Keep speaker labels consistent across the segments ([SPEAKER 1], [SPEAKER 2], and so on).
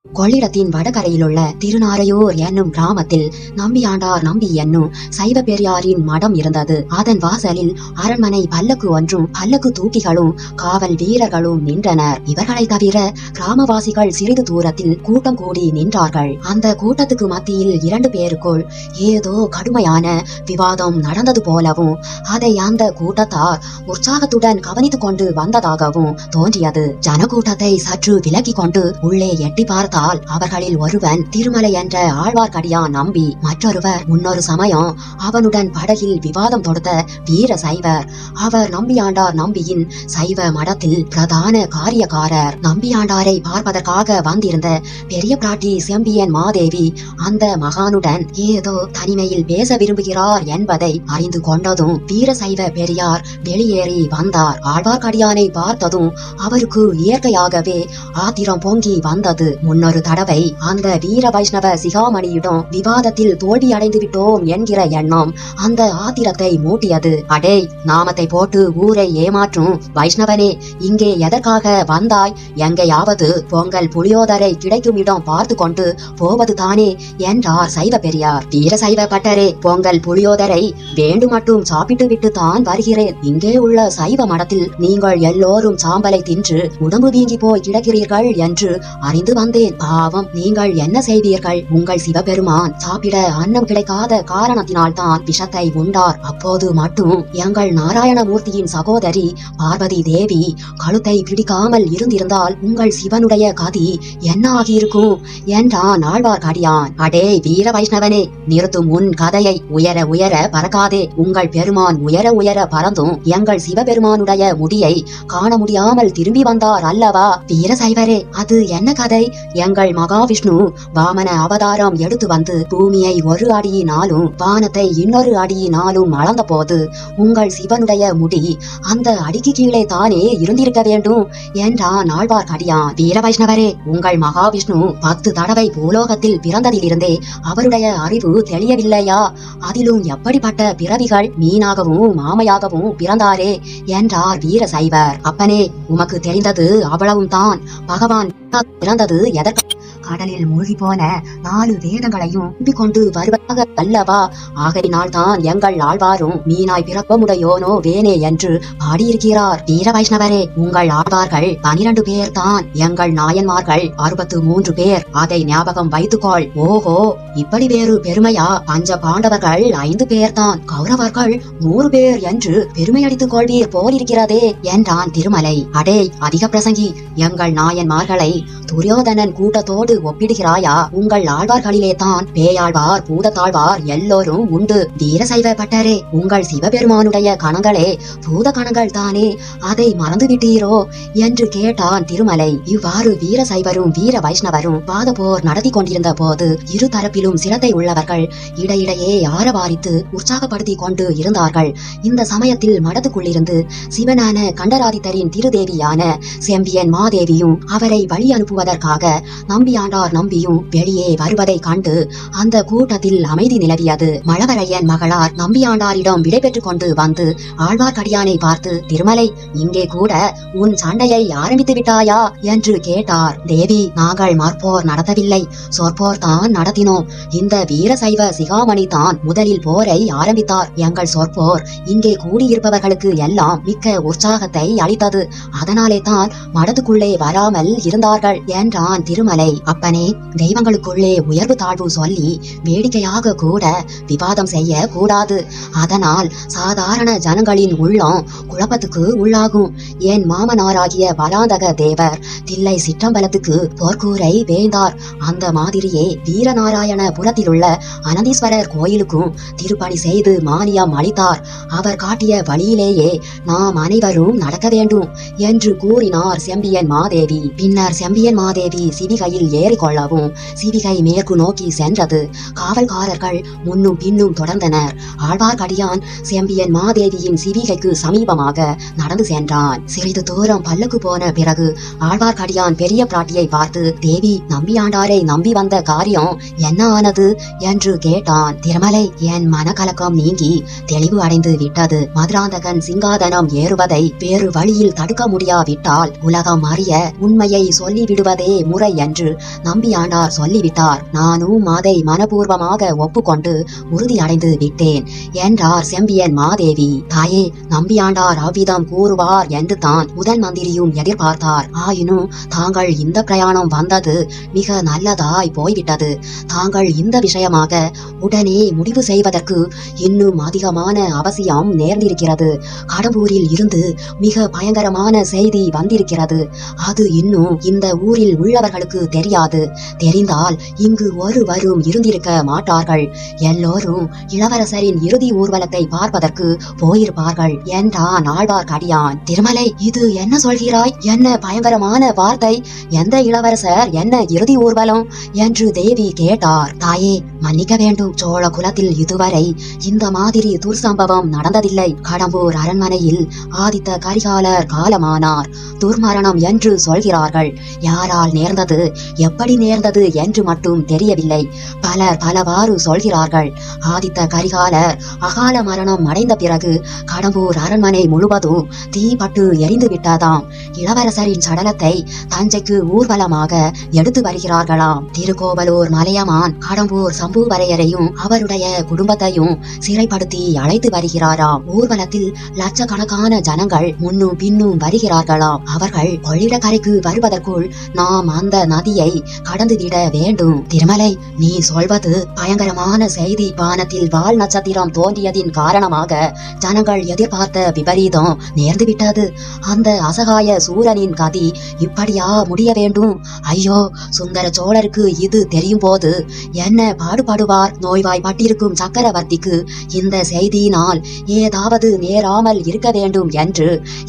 [SPEAKER 1] கொள்ளிடத்தின் வடகரையிலுள்ள திருநாரையூர் என்னும் கிராமத்தில் நம்பியாண்டார் நம்பி என்னும் சைவ பெரியாரின் மடம் இருந்தது. அதன் வாசலில் அரண்மனை பல்லக்கு ஒன்றும் பல்லக்கு தூக்கிகளும் காவல் வீரர்களும் நின்றனர். இவர்களை தவிர கிராமவாசிகள் சிறிது தூரத்தில் கூட்டம் கூடி நின்றார்கள். அந்த கூட்டத்துக்கு மத்தியில் 2 பேருக்குள் ஏதோ கடுமையான விவாதம் நடந்தது போலவும் அதை அந்த கூட்டத்தார் உற்சாகத்துடன் கவனித்துக் கொண்டு வந்ததாகவும் தோன்றியது. ஜனக்கூட்டத்தை சற்று விலக்கி கொண்டு உள்ளே எட்டி பார்த்தால் அவர்களில் ஒருவன் திருமலை என்ற ஆழ்வார்க்கடியான் நம்பி, மற்றொருவர் முன்னொரு சமயம் அவனுடன் படகில் விவாதம் தொடுத்த வீர சைவர். அவர் நம்பியாண்டார் நம்பியின் சைவ மடத்தில் பிரதான காரியக்காரர். நம்பியாண்டாரை பார்ப்பதற்காக வந்திருந்த பெரிய பிராட்டி செம்பியன் மாதேவி அந்த மகானுடன் ஏதோ தனிமையில் பேச விரும்புகிறார் என்பதை அறிந்து கொண்டதும் வீர சைவ பெரியார் வெளியேறி வந்தார். ஆழ்வார்க்கடியானை பார்த்ததும் அவருக்கு இயற்கையாகவே ஆத்திரம் பொங்கி வந்தது. முன்னொரு தடவை அந்த வீர வைஷ்ணவ சிகாமணியிடம் விவாதத்தில் தோல்வி அடைந்து விட்டோம் என்கிற எண்ணம் அந்த ஆத்திரத்தை மூட்டியது. அடே, நாமத்தை போட்டு ஊரை ஏமாற்றும் வைஷ்ணவனே, இங்கே எதற்காக வந்தாய்? எங்கேயாவது பொங்கல் புளியோதரை கிடைக்கும் இடம் பார்த்து கொண்டு போவது தானே என்றார் சைவ பெரியார். வீர சைவ பட்டரே, பொங்கல் புளியோதரை வேண்டு மட்டும் சாப்பிட்டு விட்டு தான் வருகிறேன். இங்கே உள்ள சைவ மடத்தில் நீங்கள் எல்லோரும் சாம்பலை தின்று உடம்பு வீங்கி போய் கிடக்கிறீர்கள் என்று அறிந்து வந்தேன். பாவம், நீங்கள் என்ன செய்வீர்கள்? உங்கள் சிவபெருமான் சாப்பிட அன்னம் கிடைக்காத காரணத்தினால் தான் விஷத்தை உண்டார். அப்போது மட்டும் எங்கள் நாராயணமூர்த்தியின் சகோதரி பார்வதி தேவி கழுத்தை பிடிக்காமல் இருந்திருந்தால் உங்கள் சிவனுடைய கதி என்ன ஆகியிருக்கும் என்றான் ஆழ்வார்க்கடியான். அடே வீர வைஷ்ணவனே, நிறுத்தும் உன் கதையை. உயர உயர பறக்காதே. உங்கள் பெருமான் உயர உயர பறந்தும் எங்கள் சிவபெருமானுடைய முடியை காண முடியாமல் திரும்பி வந்தார் அல்லவா? வீர சைவரே, அது என்ன கதை? எங்கள் மகாவிஷ்ணு வாமன அவதாரம் எடுத்து வந்து பூமியை 1 அடியினாலும் வானத்தை 2 அடியினாலும் அளந்த போது உங்கள் சிவனுடைய முடி அந்த அடிக்கு கீழே தானே இருந்திருக்க வேண்டும் என்றான் ஆழ்வார்க்கடியான். வீர வைஷ்ணவரே, உங்கள் மகாவிஷ்ணு 10 தடவை பூலோகத்தில் பிறந்ததிலிருந்தே அவருடைய அறிவு தெளியவில்லையா? அதிலும் எப்படிப்பட்ட பிறவிகள், மீனாகவும் மாமையாகவும் பிறந்தாரே என்றார் வீர சைவர். அப்பனே, உமக்கு தெரிந்தது அவ்வளவும் தான். பகவான் பிறந்தது எதற்கு? கடலில் மூழ்கி போன 4 வேதங்களையும் கொண்டு வருவதாக அல்லவா? ஆகையினால் தான் எங்கள் ஆழ்வாரும் மீனாய் பிறப்பமுடையோனோ வேனே என்று பாடியிருக்கிறார். வீர வைஷ்ணவரே, உங்கள் ஆழ்வார்கள் 12 பேர் தான். எங்கள் நாயன்மார்கள் 63 பேர். அதை ஞாபகம் வைத்துக்கொள். ஓஹோ, இப்படி வேறு பெருமையா? பஞ்ச பாண்டவர்கள் 5 பேர் தான். கௌரவர்கள் 100 பேர் என்று பெருமையடித்துக் கொள்வீர் போலிருக்கிறதே என்றான் திருமலை. அடே அதிக பிரசங்கி, எங்கள் நாயன்மார்களை துரியோதனன் கூட்டத்தோடு ஒப்பிடுகிறாயா? உங்கள் ஆழ்வார்களிலே தான் பேயாழ்வார் பூதத்தாழ்வார் எல்லோரும் உண்டு. வீர சைவ பட்டரே, உங்கள் சிவபெருமானுடைய கணங்களே பூத கணங்கள் தானே, அதை மறந்து விட்டீரோ என்று கேட்டான் திருமலை. இவ்வாறு வீர சைவரும் வீர வைஷ்ணவரும் வாத போர் நடத்தி கொண்டிருந்த போது இரு தரப்பிலும் சிரத்தை உள்ளவர்கள் இடையிடையே ஆரவாரித்து உற்சாகப்படுத்தி கொண்டு இருந்தார்கள். இந்த சமயத்தில் மடத்துக்குள்ளிருந்து சிவனான கண்டராதித்தரின் திருதேவியான செம்பியன் மாதேவியும் அவரை வழி அனுப்புவதற்காக நம்பியாண்டார் நம்பியும் வெளியே வருவதை கண்டு அந்த கூட்டத்தில் அமைதி நிலவியது. மழவரையன் மகளார் நம்பியாண்டாரிடம் விடை பெற்றுக் கொண்டு வந்து ஆழ்வார்க்கடியானை பார்த்து, திருமலை, இங்கே கூட உன் சண்டையை ஆரம்பித்து விட்டாயா என்று கேட்டார். தேவி, நாங்கள் மற்போர் நடத்தவில்லை, சொற்போர் தான் நடத்தினோம். இந்த வீர சைவ சிகாமணி தான் முதலில் போரை ஆரம்பித்தார். எங்கள் சொற்போர் இங்கே கூடியிருப்பவர்களுக்கு எல்லாம் மிக்க உற்சாகத்தை அளித்தது. அதனாலே தான் மடத்துக்குள்ளே வராமல் இருந்தார்கள் என்றான் திருமலை. அப்பனே, தெய்வங்களுக்குள்ளே உயர்வு தாழ்வு சொல்லி வேடிக்கையாக கூட விவாதம் செய்ய கூடாது. அதனால் சாதாரண ஜனங்களின் உள்ளம் குழப்பத்துக்கு உள்ளாகும். என் மாமனாராகிய பலாந்தக தேவர் தில்லை சிற்றம்பலத்துக்கு போர்க்கூரை வேந்தார். அந்த மாதிரியே வீரநாராயண புரத்திலுள்ள அனந்தீஸ்வரர் கோயிலுக்கும் திருப்பணி செய்து மானியம் அளித்தார். அவர் காட்டிய வழியிலேயே நாம் அனைவரும் நடக்க வேண்டும் என்று கூறினார் செம்பியன் மாதேவி. பின்னர் செம்பியன் மாதேவி சிவிகையில் ஏறிக்கொள்ளவும் சிவிகை மேற்கு நோக்கி சென்றது. காவல்காரர்கள் முன்னும் பின்னும் தொடர்ந்தனர். ஆழ்வார்க்கடியான் செம்பியன் மாதேவியின் சிவிகைக்கு சமீபமாக நடந்து சென்றான். சிறிது தூரம் பல்லக்கு போன பிறகு ஆழ்வார்க்கடியான் பெரிய பிராட்டியை பார்த்து, தேவி, நம்பியாண்டாரை நம்பி வந்த காரியம் என்ன ஆனது என்று கேட்டான். திருமலை, என் மனக்கலக்கம் நீங்கி தெளிவு அடைந்து விட்டது. மதுராந்தகன் சிங்காதனம் ஏறுவதை வேறு வழியில் தடுக்க முடியாவிட்டால் உலகம் அறிய உண்மையை சொல்லிவிடுவதே முறை என்று நம்பியாண்டார் சொல்லிவிட்டார். நானும் அதை மனப்பூர்வமாக ஒப்புக்கொண்டு உறுதியடைந்து விட்டேன் என்றார் செம்பியன் மாதேவி. தாயே, நம்பியாண்டார் அவ்விதம் கூறுவார் என்று தான் முதல் மந்திரியும் எதிர்பார்த்தார். ஆயினும் தாங்கள் இந்த பிரயாணம் வந்தது மிக நல்லதாய் போய்விட்டது. தாங்கள் இந்த விஷயமாக உடனே முடிவு செய்வதற்கு இன்னும் அதிகமான அவசியம் நேர்ந்திருக்கிறது. கடம்பூரில் இருந்து மிக பயங்கரமான செய்தி வந்திருக்கிறது. அது இன்னும் இந்த ஊரில் உள்ளவர்களுக்கு தெரியாது. தெரிந்தால் இங்கு ஒருவரும் இருந்திருக்க மாட்டார்கள். எல்லோரும் இளவரசரின் இறுதி ஊர்வலத்தை பார்ப்பதற்கு போயிருப்பார்கள் என்றான் ஆழ்வார்க்கடியான். திருமலை, இது என்ன சொல்கிறாய்? என்ன பயங்கரமான வார்த்தை! எந்த இளவரசர், என்ன இறுதி ஊர்வலம் என்று தேவி கேட்டார். தாயே, மன்னிக்க வேண்டும். சோழ குலத்தில் இதுவரை இந்த மாதிரி துர்சம்பவம் நடந்ததில்லை. கடம்பூர் அரண்மனையில் ஆதித்த கரிகாலர் காலமானார். துர்மரணம் என்று சொல்கிறார்கள். யாரால் நேர்ந்தது, எப்படி நேர்ந்தது என்று மட்டும் தெரியவில்லை. பலர் பலவாறு சொல்கிறார்கள். ஆதித்த கரிகாலர் அகால மரணம் அடைந்த பிறகு கடம்பூர் அரண்மனை முழுவதும் தீப்பட்டு எரிந்து விட்டதாம். இளவரசரின் சடலத்தை தஞ்சைக்கு ஊர்வலமாக எடுத்து வருகிறார்களாம். திருக்கோவலூர் மலையமான் கடம்பூர் சம்புவரையரையும் அவருடைய குடும்பத்தையும் சிறைப்படுத்தி அழைத்து வருகிறாராம். ஊர்வலத்தில் லட்சக்கணக்கான ஜனங்கள் முன்னும் பின்னும் வருகிறார்களாம். அவர்கள் கொள்ளிடக்கரைக்கு வருவதற்குள் நாம் அந்த நதியை கடந்துவிட வேண்டும். திருமலை, நீ சொல்வது பயங்கரமான செய்தி. வானத்தில் வால் நட்சத்திரம் தோன்றியதின் காரணமாக ஜனங்கள் எதிர்பார்த்த விபரீதம் நேர்ந்துவிட்டது. அந்த அசகாய சூரனின் கதி இப்படியா முடிய வேண்டும்? ஐயோ, சுந்தர சோழருக்கு இது தெரியும் போது என்ன பாடுபடுவார்? நோய்வாய்ப்பட்டிருக்கும் சக்கரவர்த்திக்கு இந்த செய்தியினால் ஏதாவது நேராமல் இருக்க வேண்டும் என்று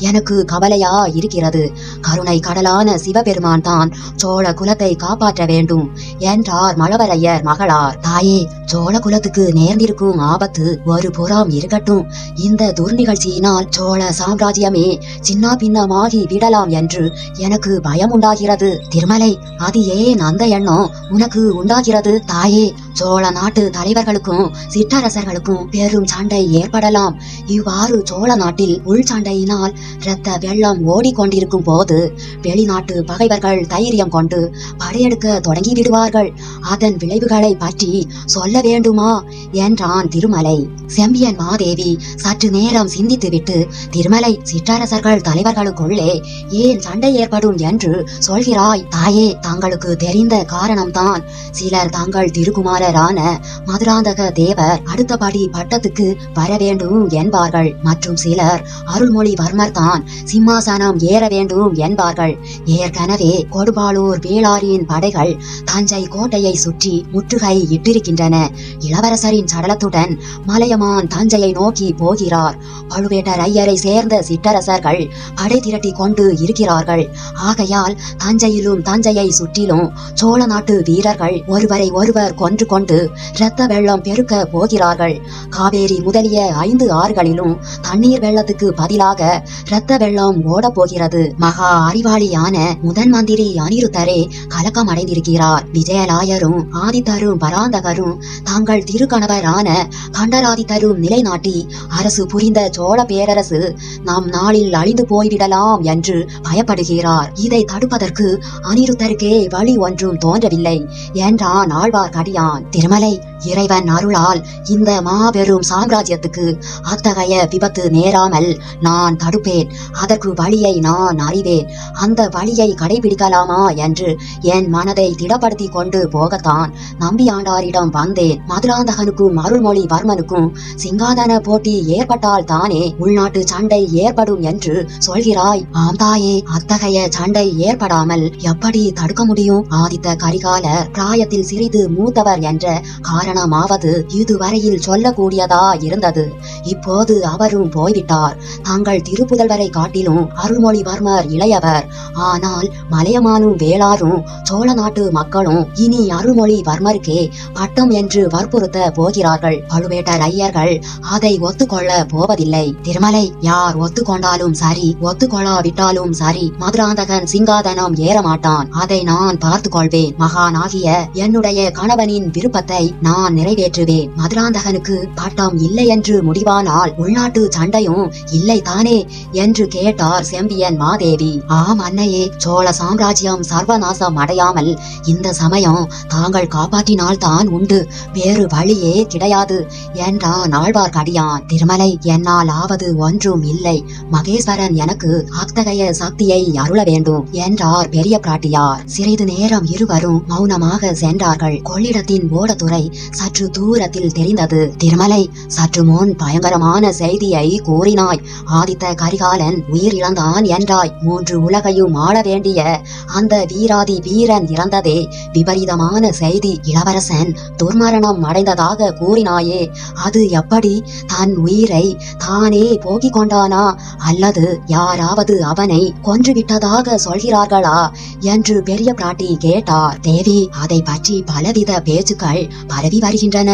[SPEAKER 1] எனக்கு கவலையா இருக்கிறது. கருணை கடலான சிவபெருமான் தான் சோழ குலத்தை காப்பாற்ற வேண்டும் என்றார் மழவரையர் மகளார். தாயே, சோழ குலத்துக்கு நேர்ந்திருக்கும் ஆபத்து ஒரு புறம் இருக்கட்டும். இந்த துர்நிகழ்ச்சியினால் சோழ சாம்ராஜ்யமே சின்ன பின்னமாகி விடலாம் என்று எனக்கு பயம் உண்டாகிறது. திருமலை, அது ஏன் அந்த எண்ணம் உனக்கு உண்டாகிறது? தாயே, சோழ நாட்டு தலைவர்களுக்கும் சிற்றரசர்களுக்கும் பெரும் சண்டை ஏற்படலாம். இவ்வாறு சோழ நாட்டில் உள் சண்டையினால் இரத்த வெள்ளம் ஓடிக்கொண்டிருக்கும் போது வெளிநாட்டு பகைவர்கள் தைரியம் கொண்டு படையெடுக்க தொடங்கி விடுவார்கள். அதன் விளைவுகளை பற்றி சொல்ல வேண்டுமா என்றான் திருமலை. செம்பியன் மாதேவி சற்று நேரம் சிந்தித்துவிட்டு, திருமலை, சிற்றரசர்கள் தலைவர்களுக்குள்ளே ஏன் சண்டை ஏற்படும் என்று சொல்கிறாய்? தாயே, தங்களுக்கு தெரிந்த காரணம்தான். சிலர் தங்கள் திருக்குமாரரான மதுராந்தக தேவர் அடுத்தபடி பட்டத்துக்கு வர வேண்டும் என்பார்கள். மற்றும் சிலர் அருள்மொழிவர்மர் தான் சிம்மாசனம் ஏற வேண்டும் என்பார்கள். ஏற்கனவே கொடும்பாளூர் வேளாரின் படைகள் தஞ்சை கோட்டையை சுற்றி முற்றுகை இட்டிருக்கின்றன. இளவரசரின் சடலத்துடன் மலையமான் தஞ்சையை நோக்கி போகிறார். பழுவேட்டரையரை சேர்ந்த சிற்றரசர்கள் படை திரட்டி கொண்டு இருக்கிறார்கள். ஆகையால் தஞ்சையிலும் தஞ்சையை சுற்றிலும் சோழ நாட்டு வீரர்கள் ஒருவரை ஒருவர் கொன்று கொண்டு இரத்த வெள்ளம் பெருக்க போகிறார்கள். காவேரி முதலிய 5 ஆறுகளிலும் தண்ணீர் வெள்ளத்துக்கு பதிலாக இரத்த வெள்ளம் ஓட போகிறது. மகா அறிவாளியான முதன் மந்திரி அனிருத்தரே கலக்கம் அடைந்திருக்கிறார். விஜயலாயரும் ஆதித்தரும் பராந்தகரும் தங்கள் திருக்கணவரான கண்டராதித்தரும் நிலைநாட்டி அரசு புரிந்த சோழ பேரரசு நம் நாளில் அழிந்து போய்விடலாம் என்று பயப்படுகிறார். இதை தடுப்பதற்கு அனிருத்தருக்கே வழி ஒன்றும் தோன்றவில்லை என்றான் ஆழ்வார்க்கடியான். திருமலை, இறைவன் அருளால் இந்த மாபெரும் சாம்ராஜ்யத்துக்கு அத்தகைய விபத்து நேராமல் நான் தடுப்பேன். அதற்கு வழியை நான் அறிவேன். அந்த வழியை கடைபிடிக்கலாமா என்று என் மனதை திடப்படுத்தி கொண்டு போகத்தான் நம்பியாண்டாரிடம் வந்தேன். மதுராந்தகனுக்கும் அருள்மொழிவர்மனுக்கும் சிங்காதன போட்டி ஏற்பட்டால் தானே உள்நாட்டு சண்டை ஏற்படும் என்று சொல்கிறாய். ஆம் தாயே, அத்தகைய சண்டை ஏற்படாமல் எப்படி தடுக்க முடியும்? ஆதித்த கரிகாலர் பிராயத்தில் சிறிது மூத்தவர் என்ற காரணமாவது இதுவரையில் சொல்லக்கூடியதா இருந்தது. இப்போது அவரும் போய்விட்டார். தங்கள் திருப்புதல்வரை காட்டிலும் அருள்மொழிவர்மர் இளையவர். ஆனால் மலையமானும் வேளாரும் சோழ நாட்டு மக்களும் இனி அருள்மொழிவர்மருக்கே பட்டம் என்று வற்புறுத்த போகிறார்கள். பழுவேட்டரையர்கள் அதை ஒத்துக்கொள்ள போவதில்லை. திருமலை, யார் ஒத்துக்கொண்டாலும் சரி, ஒத்துக்கொள்ளாவிட்டாலும் சரி, மதுராந்தகன் சிங்காதனம் ஏறமாட்டான். அதை நான் பார்த்து கொள்வேன். மகானாகிய என்னுடைய கணவனின் விருப்பத்தை நான் நான் நிறைவேற்றுவேன். மதுராந்தகனுக்கு பட்டம் இல்லை என்று முடிவானால் உள்நாட்டு சண்டையும் இல்லை தானே என்று கேட்டார் செம்பியன் மாதேவி. ஆம் அன்னையே, சோழ சாம்ராஜ்யம் சர்வநாசம் அடையாமல் இந்த சமயம் தாங்கள் காப்பாற்றினால் தான் உண்டு, வேறு வழியே கிடையாது என்றான் ஆழ்வார்க்கடியான். திருமலை, என்னால் ஆவது ஒன்றும் இல்லை. மகேஸ்வரன் எனக்கு அத்தகைய சக்தியை அருள வேண்டும் என்றார் பெரிய பிராட்டியார். சிறிது நேரம் இருவரும் மௌனமாக சென்றார்கள். கொள்ளிடத்தின் ஓடத்துறை சற்று தூரத்தில் தெரிந்தது. திருமலை, சற்று முன் பயங்கரமான செய்தியை கூறினாய். ஆதித்த கரிகாலன் உயிர் இழந்தான் என்றாய். 3 உலகையும் ஆள வேண்டிய அந்த வீராதி வீரன் இறந்ததே விபரீதமான செய்தி. இளவரசன் துர்மரணம் அடைந்ததாக கூறினாயே, அது எப்படி? தன் உயிரை தானே போக்கிக் கொண்டானா அல்லது யாராவது அவனை கொன்றுவிட்டதாக சொல்கிறார்களா என்று பெரிய பிராட்டி கேட்டார். தேவி, அதை பற்றி பலவித பேச்சுக்கள் பரவி வருகின்றன.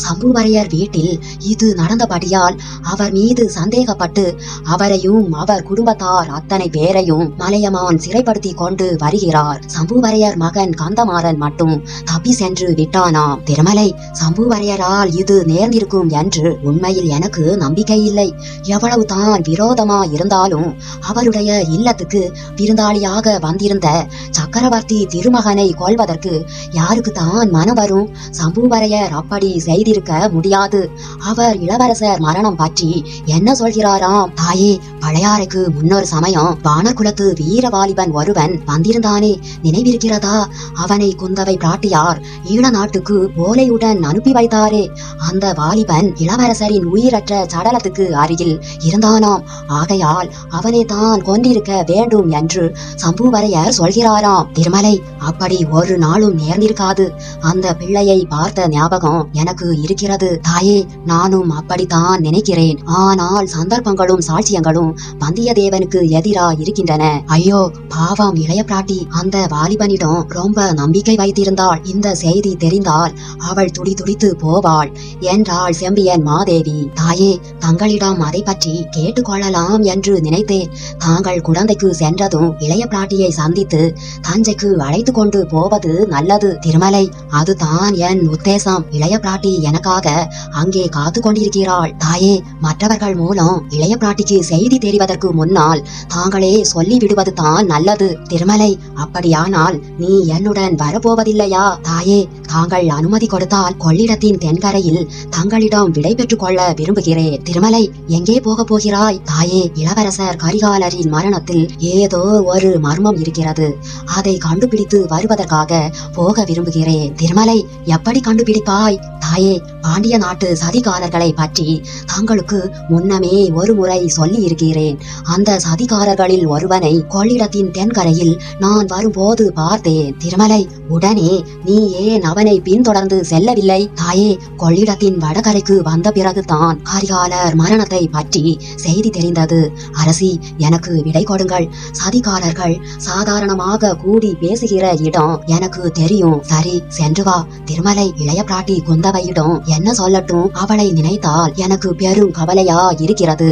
[SPEAKER 1] சம்புவரையர் வீட்டில் இது நடந்தபடியால் அவர் மீது சந்தேகப்பட்டு அவரையும் அவர் குடும்பத்தார் அத்தனை பேரையும் மலையமான் சிறைப்படுத்தி கொண்டு வருகிறார். சம்புவரையர் மகன் கந்தமாறன் மட்டும் தப்பி சென்று விட்டானாம். திருமலை, சம்புவரையரால் இது நேர்ந்திருக்கும் என்று உண்மையில் எனக்கு நம்பிக்கை இல்லை. எவ்வளவுதான் விரோதமா இருந்தாலும் அவருடைய இல்லத்துக்கு விருந்தாளியாக வந்திருந்த சக்கரவர்த்தி திருமகனை கொல்வதற்கு யாருக்கு தான் மனம் வரும்? சம்புவரையர் அப்படி செய்திருக்க முடியாது. அவர் இளவரசர் மரணம் பற்றி என்ன சொல்கிறாராம்? தாயே, பழையாறைக்கு முன்னொரு சமயம் வானகுலத்து வீரவாலிபன் ஒருவன் வந்திருந்தானே, நினைவிருக்கிறதா? அவனை குந்தவை பிராட்டியார் ஈழ நாட்டுக்கு ஓலையுடன் அனுப்பி வைத்தாரே. அந்த வாலிபன் இளவரசரின் உயிரற்ற சடலத்துக்கு அருகில் இருந்தானாம். ஆகையால் அவனை தான் கொண்டிருக்க வேண்டும் என்று சம்புவரையர் சொல்கிறாராம். திருமலை, அப்படி ஒரு நாளும் நேர்ந்திருக்காது. அந்த பிள்ளையை பார்த்த ஞாபகம் எனக்கு இருக்கிறது தாயே. நானும் அப்படித்தான் நினைக்கிறேன். ஆனால் சந்தர்ப்பங்களும் சாட்சியங்களும் வந்தியத்தேவனுக்கு எதிரா இருக்கின்றன. ஐயோ பாவம் இளைய பிராட்டி, அந்த வாலிபனிடம் ரொம்ப நம்பிக்கை வைத்திருந்தாள். இந்த செய்தி தெரிந்தால் அவள் துடி துடித்து போவாள் என்றாள் செம்பியன் மாதேவி. தாயே, தங்களிடம் அதை பற்றி கேட்டுக்கொள்ளலாம் என்று நினைத்தேன். தாங்கள் குழந்தைக்கு சென்றதும் இளைய பிராட்டியை சந்தித்து தஞ்சைக்கு அழைத்து கொண்டு போவது நல்லது. திருமலை, அதுதான் என் உத்தேசம். இளைய பிராட்டி எனக்காக அங்கே காத்து கொண்டிருக்கிறாள். தாயே, மற்றவர்கள் மூலம் இளைய பிராட்டிக்கு செய்தி தெரிவதற்கு முன்னால் தாங்களே சொல்லி விடுவது தான் நல்லது. திருமலை, அப்படியானால் நீ என்னுடன் வரப்போவதில்லையா? தாயே, தாங்கள் அனுமதி கொடுத்தால் கொள்ளிடத்தின் தென்கரையில் தங்களிடம் விடை பெற்றுக் கொள்ள விரும்புகிறேன். திருமலை, எங்கே போக போகிறாய்? தாயே, இளவரசர் கரிகாலரின் மரணத்தில் ஏதோ ஒரு மர்மம் இருக்கிறது. அதை கண்டுபிடித்து வருவதற்காக போக விரும்புகிறேன். திருமலை, எப்படி கண்டுபிடிப்பாய்? தாயே, பாண்டிய நாட்டு சதிகாரர்களை பற்றி தங்களுக்கு முன்னமே ஒரு முறை சொல்லி இருக்கிறேன். அந்த சதிகாரர்களில் ஒருவனை கொள்ளிடத்தின் தென்கரையில் நான் வரும்போது பார்த்தேன். திருமலை, உடனே நீ ஏன் அவனை பின்தொடர்ந்து செல்லவில்லை? தாயே, கொள்ளிடத்தின் வடகரைக்கு வந்த பிறகுதான் கரிகாலர் மரணத்தை பற்றி செய்தி தெரிந்தது. அரசி, எனக்கு விடை கொடுங்கள். சதிகாரர்கள் சாதாரணமாக கூடி பேசுகிற இடம் எனக்கு தெரியும். சரி, சென்று வா. திருமலை, இளைய பிராட்டி குந்தவையிடம் என்ன சொல்லட்டும்? அவளை நினைத்தால் எனக்கு பெரும் கவலையா இருக்கிறது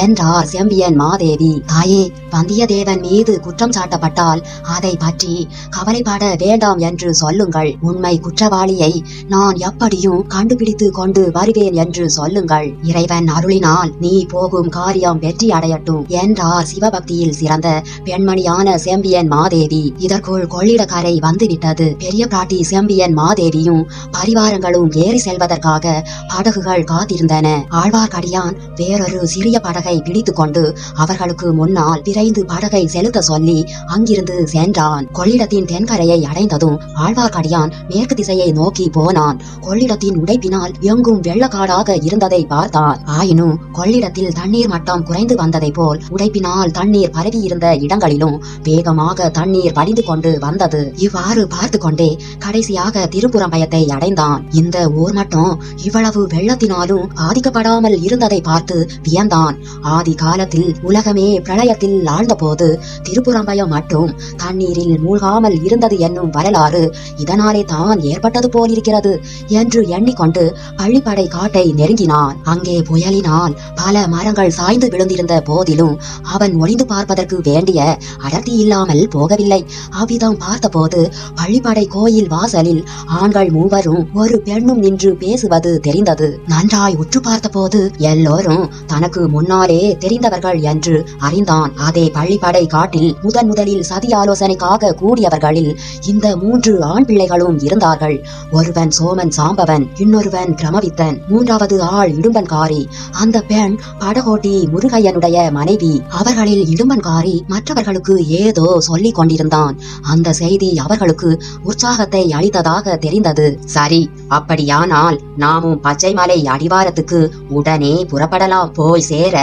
[SPEAKER 1] என்றார் செம்பியன் மாதேவி. தாயே, வந்தியத்தேவன் மீது குற்றம் சாட்டப்பட்டால் அதை பற்றி கவலைப்பட வேண்டாம் என்று சொல்லுங்கள். உண்மை குற்றவாளியை நான் எப்படியும் கண்டுபிடித்து கொண்டு வருவேன் என்று சொல்லுங்கள். இறைவன் அருளினால் நீ போகும் காரியம் வெற்றி அடையட்டும் என்றார் சிவபக்தியில் சிறந்த பெண்மணியான செம்பியன் மாதேவி. இதற்குள் கொள்ளிடக்கரை வந்துவிட்டது. பெரிய பிராட்டி செம்பியன் மாதேவியும் பரிவாரங்களும் ஏறி செல்வதற்காக படகுகள் காத்திருந்தன. ஆழ்வார்க்கடியான் வேறொரு சிறிய படகை பிடித்து கொண்டு அவர்களுக்கு முன்னால் விரைந்து படகை செலுத்த சொல்லி அங்கிருந்து சென்றான். கொள்ளிடத்தின் தென்கரையை அடைந்ததும் ஆழ்வார்க்கடியான் மேற்கு திசையை நோக்கி போனான். கொள்ளிடத்தின் உடைப்பினால் எங்கும் வெள்ளக்காடாக இருந்ததை பார்த்தான். ஆயினும் கொள்ளிடத்தில் தண்ணீர் மட்டம் குறைந்து வந்ததை போல் உடைப்பினால் தண்ணீர் பரவி இருந்த இடங்களிலும் வேகமாக தண்ணீர் வடிந்து கொண்டு வந்தது. இவ்வாறு பார்த்து கொண்டே கடைசியாக திருப்புறம்பயத்தை அடைந்தான். இந்த ஊர் மட்டும் இவ்வளவு வெள்ளத்தினாலும் பாதிக்கப்படாமல் இருந்ததை பார்த்து வியந்தான். ஆதி காலத்தில் உலகமே பிரளயத்தில் ஆழ்ந்த போது திருப்புறம்பயம் மட்டும் தண்ணீரில் மூழ்காமல் இருந்தது என்னும் வரலாறு இதனாலே தான் ஏற்பட்டது போலிருக்கிறது என்று எண்ணிக்கொண்டு பள்ளிப்படை காட்டை நெருங்கினான். அங்கே புயலினால் பல மரங்கள் சாய்ந்து விழுந்திருந்த போதிலும் அவன் ஒளிந்து பார்ப்பதற்கு வேண்டிய அடர்த்தி இல்லாமல் போகவில்லை. அவ்விதம் பார்த்தபோது பள்ளிப்படை கோயில் வாசலில் ஆண்கள் மூவரும் ஒரு பெண்ணும் நின்று பேசுவது தெரிந்தது. நன்றாய் உற்று பார்த்தபோது எல்லோரும் தனக்கு முன்னாலே தெரிந்தவர்கள் என்று அறிந்தான். அதே பள்ளிப்படை காட்டில் முதலில் சதி ஆலோசனைக்காக கூடியவர்களில் இந்த 3 ஆண் பிள்ளைகளும் இருந்தார்கள். ஒருவன் சோமன் சாம்பவன், இன்னொருவன் கிரமவித்தன், மூன்றாவது ஆள் இடும்பன்காரி. அந்த பெண் படகோட்டி முருகையனுடைய மனைவி. அவர்களில் இடும்பன்காரி மற்றவர்களுக்கு ஏதோ சொல்லிக் கொண்டிருந்தான். அந்த செய்தி அவர்களுக்கு உற்சாகத்தை அளித்ததாக தெரிந்தது. சரி, அப்படியானால் நாமும் பச்சைமலை அடிவாரத்துக்கு உடனே புறப்படலாம். போய் சேர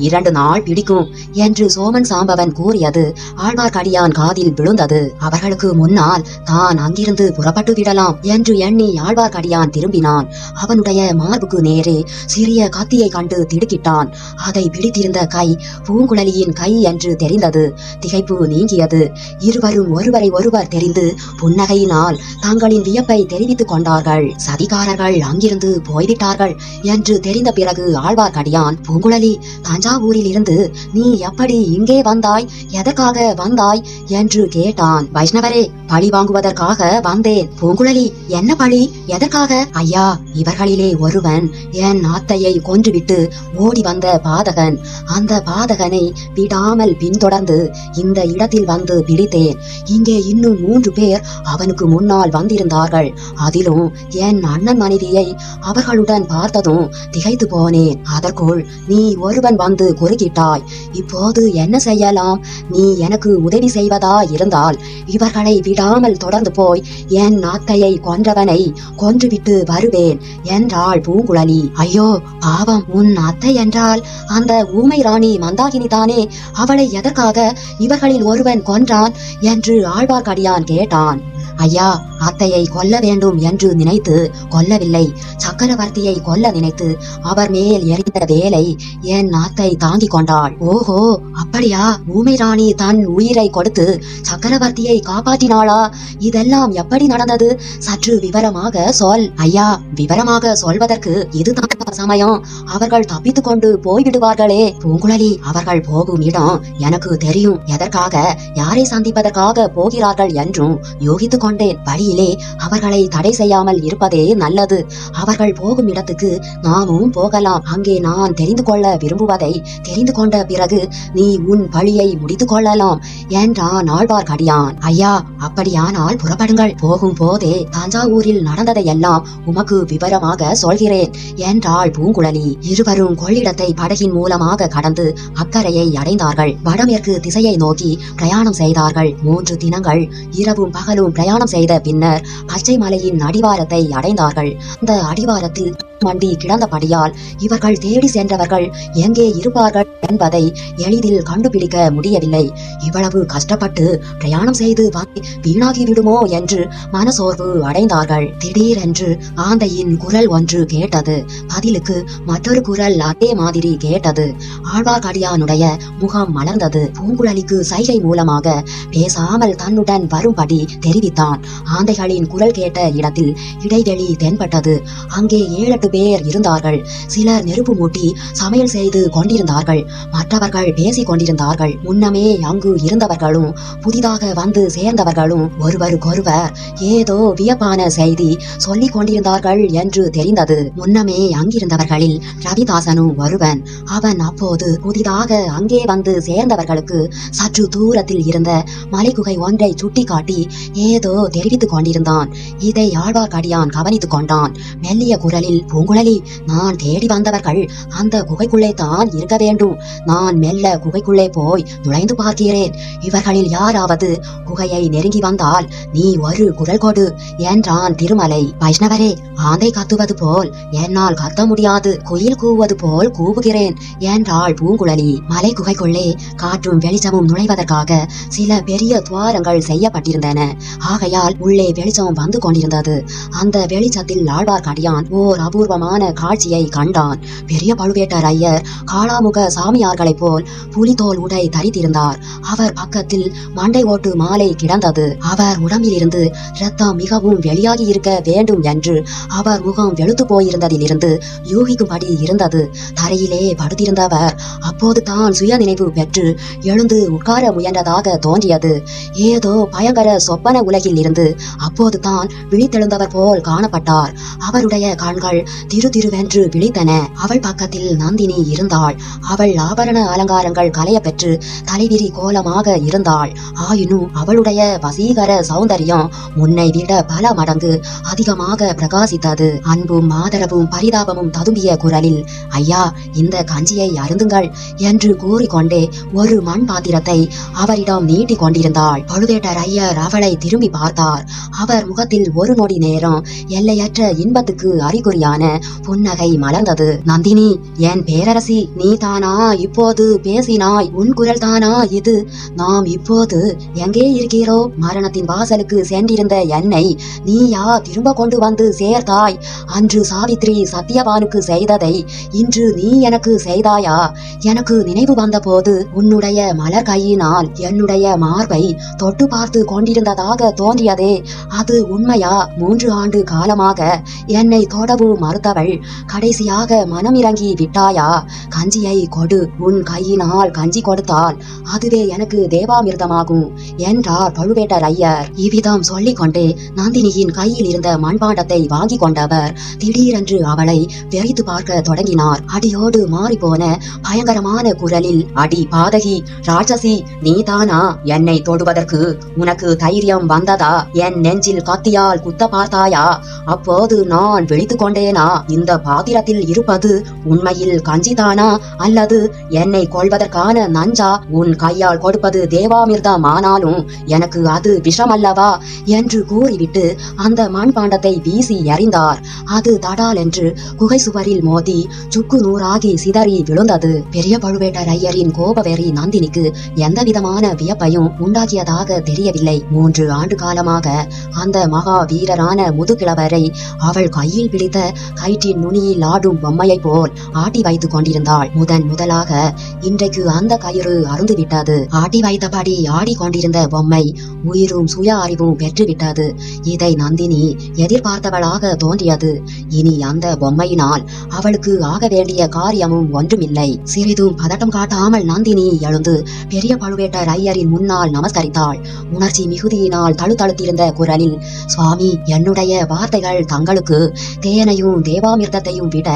[SPEAKER 1] 2 நாள் பிடிக்கும் என்று சோமன் சாம்பவன் கூறியது ஆழ்வார்க்கடியான் காதில் விழுந்தது. அவர்களுக்கு முன்னால் தான் அங்கிருந்து புறப்பட்டு விடலாம் என்று எண்ணி ஆழ்வார்க்கடியான் திரும்பினான். அவனுடைய மார்புக்கு நேரே சிறிய கத்தியை கண்டு திடுக்கிட்டான். அதை பிடித்திருந்த கை பூங்குழலியின் கை என்று தெரிந்தது. திகைப்பு நீங்கியது. இருவரும் ஒருவரை ஒருவர் தெரிந்து புன்னகையினால் தங்களின் வியப்பை தெரிவித்துக் கொண்டார்கள். சதிகாரர்கள் அங்கிருந்து போய்விட்டார்கள் என்று தெரிந்த பிறகு ஆழ்வார்க்கடியான், பூங்குழலி, தஞ்சாவூரில் இருந்து நீ எப்படி இங்கே வந்தாய், எதற்காக வந்தாய் என்று கேட்டான். வைஷ்ணவரே, பழி வாங்குவதற்காக வந்தேன். பூங்குழலி, என்ன பழி, எதற்காக? ஐயா, இவர்களிலே ஒருவன் என் அத்தையை கொன்றுவிட்டு ஓடி வந்த பாதகன். அந்த பாதகனை விடாமல் பின்தொடர்ந்து இந்த இடத்தில் வந்து பிடித்தேன். இங்கே இன்னும் 3 பேர் அவனுக்கு முன்னால் வந்திருந்தார்கள். அதிலும் என் அண்ணன் மனைவியை அவர்களுடன் பார்த்ததும் திகைத்து போனேன். அதற்குள் நீ ஒருவன் வந்து குறுக்கிட்டாய். இப்போது என்ன செய்யலாம்? நீ எனக்கு உதவி செய்வதா இருந்தால் இவர்களை விடாமல் தொடர்ந்து போய் என் அத்தையை கொன்றவனை கொன்றுவிட்டு வருவேன் என்றாள் பூங்குழலி. ஐயோ பாவம், உன் அத்தை என்றால் அந்த ஊமை ராணி மந்தாகினி தானே? அவளை எதற்காக இவர்களில் ஒருவன் கொன்றான் என்று ஆழ்வார்க்கடியான் கேட்டான். ஐயா, அத்தையை கொல்ல வேண்டும் என்று நினைத்து கொல்லவில்லை. சக்கரவர்த்தியை கொல்ல நினைத்து அவர் மேல் எறிந்த வேலை என் அத்தை தாங்கிக் கொண்டாள். ஓஹோ, அப்படியா? ஊமை ராணி தன் உயிரை கொடுத்து சக்கரவர்த்தியை காப்பாற்றினாளா? இதெல்லாம் எப்படி நடந்தது? சற்று விவரமாக சொல். ஐயா, விவரமாக சொல்வதற்கு இதுதான் சமயம். அவர்கள் தப்பித்துக் கொண்டு போய்விடுவார்களே. பூங்குழலி, அவர்கள் போகும் இடம் எனக்கு தெரியும். எதற்காக, யாரை சந்திப்பதற்காக போகிறார்கள் என்றும் யோகித்துக் கொண்டேன். வழியிலே அவர்களை தடை செய்யாமல் இருப்பதே நல்லது. அவர்கள் போகும் இடத்துக்கு நாமும் போகலாம். அங்கே நான் தெரிந்து கொள்ள விரும்புவதை தெரிந்து கொண்ட பிறகு நீ உன் பழியை முடித்துக் கொள்ளலாம் என்றான் ஆழ்வார்க்கடியான். ஐயா, அப்படியானால் புறப்படுங்கள். போகும் போதே தஞ்சாவூரில் நடந்ததை எல்லாம் உமக்கு விவரமாக சொல்கிறேன் என்றாள் பூங்குழலி. இருவரும் கொள்ளிடத்தை படகின் மூலமாக கடந்து அக்கறையை அடைந்தார்கள். வடமேற்கு திசையை நோக்கி பிரயாணம் செய்தார்கள். 3 தினங்கள் இரவும் பகலும் பிரயாணம் செய்த பின்னர் பச்சை மலையின் அடிவாரத்தை அடைந்தார்கள். அந்த அடிவாரத்தில் மண்டி கிடந்தபடியால் இவர்கள் தேடி சென்றவர்கள் எங்கே இருப்பார்கள் என்பதை எளிதில் கண்டுபிடிக்க முடியவில்லை. இவ்வளவு கஷ்டப்பட்டு பிரயாணம் செய்து வீணாகி விடுமோ என்று மனசோர்வு அடைந்தார்கள். திடீரென்று ஆந்தையின் குரல் ஒன்று கேட்டது. பதிலுக்கு மற்றொரு குரல் அதே மாதிரி கேட்டது. ஆழ்வார்க்கடியானுடைய முகம் மலர்ந்தது. பூங்குழலிக்கு சைகை மூலமாக பேசாமல் தன்னுடன் வரும்படி தெரிவித்தான். ஆந்தைகளின் குரல் கேட்ட இடத்தில் இடைவெளி தென்பட்டது. அங்கே 7-8 பேர் இருந்தார்கள். சிலர் நெருப்பு மூட்டி சமையல் செய்து கொண்டிருந்தார்கள். மற்றவர்கள் பேசிக் கொண்டிருந்தார்கள். முன்னமே அங்கு இருந்தவர்களும் புதிதாக வந்து சேர்ந்தவர்களும் ஒருவருக்கொருவர் ஏதோ வியப்பான செய்தி சொல்லிக் கொண்டிருந்தார்கள் என்று தெரிந்தது. முன்னமே அங்கிருந்தவர்களில் ரவிதாசனும் ஒருவன். அவன் அப்போது புதிதாக அங்கே வந்து சேர்ந்தவர்களுக்கு சற்று தூரத்தில் இருந்த மலைக்குகை ஒன்றை சுட்டிக்காட்டி ஏதோ தெரிவித்துக் கொண்டிருந்தான். இதை ஆழ்வார்க்கடியான் கவனித்துக் கொண்டான். மெல்லிய குரலில், பூங்குழலி, நான் தேடி வந்தவர்கள் அந்த குகைக்குள்ளே தான் இருக்க வேண்டும். நான் மெல்ல குகைக்குள்ளே போய் நுழைந்து பார்க்கிறேன். இவர்களில் யாராவது குகையை நெருங்கி வந்தால் நீ ஒரு குரல் கொடு என்றான் திருமலை. வைஷ்ணவரே, ஆந்தை கத்துவது போல் என்னால் கத்த முடியாது. குயில் கூவது போல் கூவுகிறேன் என்றாள் பூங்குழலி. மலை குகைக்குள்ளே காற்றும் வெளிச்சமும் நுழைவதற்காக சில பெரிய துவாரங்கள் செய்யப்பட்டிருந்தன. ஆகையால் உள்ளே வெளிச்சம் வந்து கொண்டிருந்தது. அந்த வெளிச்சத்தில் ஆழ்வார்க்கடியான் ஓர் அபூர்வ அபூர்வமான காட்சியை கண்டான். பெரிய பழுவேட்டரையர் காளாமுக சாமியார்களைப் போல் புலித்தோல் உடை தரித்திருந்தார். அவர் பக்கத்தில் மண்டை ஓட்டு மாலை கிடந்தது. அவர் உடம்பிலிருந்து இரத்தம் மிகவும் வெளியாகி இருக்க வேண்டும் என்று அவர் முகம் வெளுத்து போயிருந்ததிலிருந்து யூகிக்கும்படி இருந்தது. தரையிலே படுத்திருந்தவர் அப்போது தான் சுய நினைவு பெற்று எழுந்து உட்கார முயன்றதாக தோன்றியது. ஏதோ பயங்கர சொப்பன உலகில் இருந்து அப்போது தான் விழித்தெழுந்தவர் போல் காணப்பட்டார். அவருடைய கண்கள் திரு திருவென்று விழித்தன. அவள் பக்கத்தில் நந்தினி இருந்தாள். அவள் ஆபரண அலங்காரங்கள் களைய பெற்று தலைவிரி கோலமாக இருந்தாள். ஆயினும் அவளுடைய வசீகர சௌந்தரியம் முன்னை விட பல மடங்கு அதிகமாக பிரகாசித்தது. அன்பும் ஆதரவும் பரிதாபமும் ததும்பிய குரலில், ஐயா, இந்த கஞ்சியை அருந்துங்கள் என்று கூறிக்கொண்டே ஒரு மண் பாத்திரத்தை அவரிடம் நீட்டி கொண்டிருந்தாள். பழுவேட்டரையர் அவளை திரும்பி பார்த்தார். அவர் முகத்தில் ஒரு நொடி நேரம் எல்லையற்ற இன்பத்துக்கு அறிகுறியான புன்னகை மலர்ந்தது. நந்தினி, என் பேரரசி, நீ தானா இப்போது பேசினாய்? உன் குரல் தானா இது? நாம் இப்போது எங்கே இருக்கிறோம்? மரணத்தின் வாசலுக்கு சென்றிருந்த என்னை நீயா திரும்ப கொண்டு வந்து சேர்த்தாய்? அன்று சாவித்ரி சத்தியவானுக்கு செய்ததை இன்று நீ எனக்கு செய்தாயா? எனக்கு நினைவு வந்த போது உன்னுடைய மலர் கையினால் என்னுடைய மார்பை தொட்டு பார்த்து கொண்டிருந்ததாக தோன்றியதே, அது உண்மையா? 3 ஆண்டு காலமாக என்னை தொடவும் மறுத்தவள் கடைசியாக மனமிறங்கி விட்டாயா? கஞ்சியை கொடு. உன் கையினால் கஞ்சி கொடுத்தால் அதுவே எனக்கு தேவாமிர்தமாகும் என்றார் பழுவேட்டரையர். இவ்விதம் சொல்லிக் கொண்டே நந்தினியின் கையில் இருந்த மண்பாண்டத்தை வாங்கி கொண்டவர் திடீரென்று அவளை வெறித்து பார்க்க தொடங்கினார். அடியோடு மாறிப்போன பயங்கரமான குரலில், அடி பாதகி, ராட்சசி, நீதானா என்னை தொடுவதற்கு உனக்கு தைரியம் வந்ததா? என் நெஞ்சில் கத்தியால் குத்த பார்த்தாயா? அப்போது நான் விழித்துக் கொண்டேனா? இந்த பாத்திரத்தில் இருப்பது உண்மையில் கஞ்சிதானா அல்லது என்னை கொள்வதற்கான நஞ்சா? உன் கையால் கொடுப்பது தேவாமிர்தமானாலும் எனக்கு அது விஷமல்லவா என்று கூறிவிட்டு அந்த மண்பாண்டத்தை வீசி எறிந்தார். அது தடால் என்று குகை சுவரில் மோதி சுக்கு நூறாகி சிதறி விழுந்தது. பெரிய பழுவேட்டரையரின் கோபவெறி நந்தினிக்கு எந்த விதமான வியப்பையும் உண்டாக்கியதாக தெரியவில்லை. 3 ஆண்டு காலமாக அந்த மகா வீரரான முதுகிழவரை அவள் கையில் பிடித்த கயிற்றின் நுனியில் ஆடும் பொம்மையை போல் ஆட்டி வைத்துக் கொண்டிருந்தாள். முதலாக இன்றைக்கு அந்த கயிறு அருந்துவிட்டது. ஆட்டி வைத்தபடி ஆடிக்கொண்டிருந்த பொம்மை உயிரும் சுய அறிவும் பெற்றுவிட்டது. இதை நந்தினி எதிர்பார்த்தவளாக தோன்றியது. இனி அந்த பொம்மையினால் அவளுக்கு ஆக வேண்டிய காரியமும் ஒன்றுமில்லை. சிறிதும் பதட்டம் காட்டாமல் நந்தினி எழுந்து பெரிய பழுவேட்டரையரின் முன்னால் நமஸ்கரித்தாள். உணர்ச்சி மிகுதியினால் தழுதழுத்திருந்த குரலில், சுவாமி, என்னுடைய வார்த்தைகள் தங்களுக்கு தேனையும் தேவாமிர்தத்தையும் விட